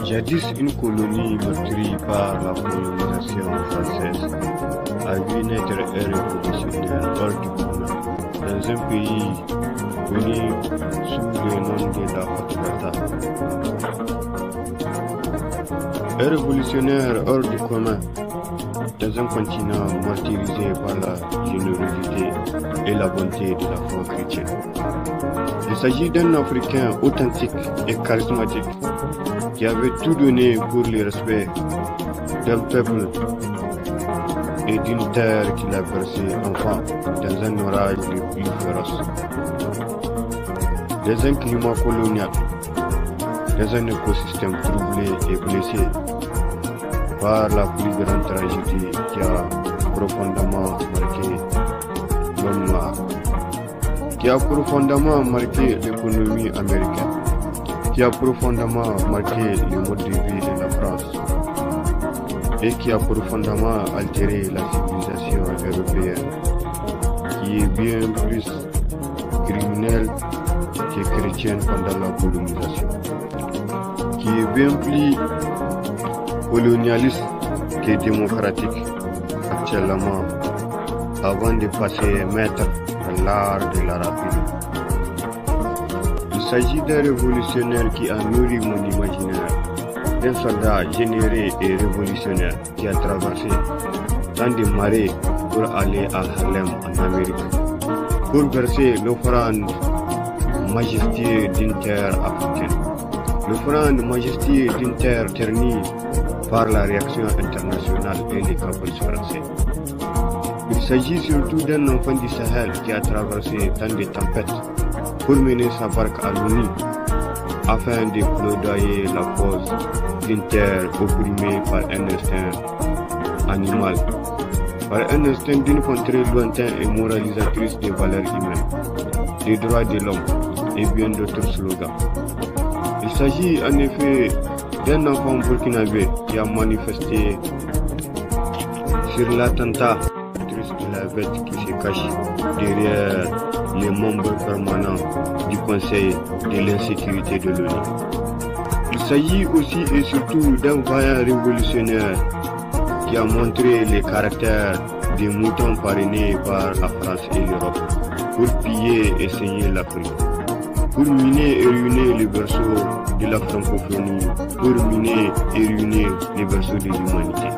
Jadis une colonie meurtrie par la colonisation française a vu naître un révolutionnaire hors du commun dans un pays connu sous le nom de la Haute-Volta. Un révolutionnaire hors du commun dans un continent martyrisé par la générosité et la bonté de la foi chrétienne. Il s'agit d'un Africain authentique et charismatique qui avait tout donné pour le respect d'un peuple et d'une terre qu'il a versé enfant dans un orage le plus féroce. Dans un climat colonial, dans un écosystème troublé et blessé par la plus grande tragédie qui a profondément marqué l'homme noir, qui a profondément marqué l'économie américaine, qui a profondément marqué le mode de vie de la France et qui a profondément altéré la civilisation européenne, qui est bien plus criminelle que chrétienne pendant la colonisation, qui est bien plus colonialiste que démocratique actuellement, avant de passer maître dans l'art de la rapidité. Il s'agit d'un révolutionnaire qui a nourri mon imaginaire, d'un soldat généreux et révolutionnaire qui a traversé tant de marées pour aller à Harlem en Amérique, pour verser l'offrande majestueuse d'une terre africaine, l'offrande majestueuse d'une terre ternie par la réaction internationale et les caprices français. Il s'agit surtout d'un enfant du Sahel qui a traversé tant de tempêtes pour mener sa barque à l'ONU afin de plaidoyer la cause d'une terre opprimée par un instinct animal, par un instinct d'une contrée lointaine et moralisatrice des valeurs humaines, des droits de l'homme et bien d'autres slogans. Il s'agit en effet d'un enfant burkinabé qui a manifesté sur l'attentat de la bête qui se cache derrière les membres permanents du Conseil de l'insécurité de l'ONU. Il s'agit aussi et surtout d'un vaillant révolutionnaire qui a montré les caractères des moutons parrainés par la France et l'Europe pour piller et saigner l'Afrique, pour miner et ruiner les berceaux de la francophonie, pour miner et ruiner les berceaux de l'humanité.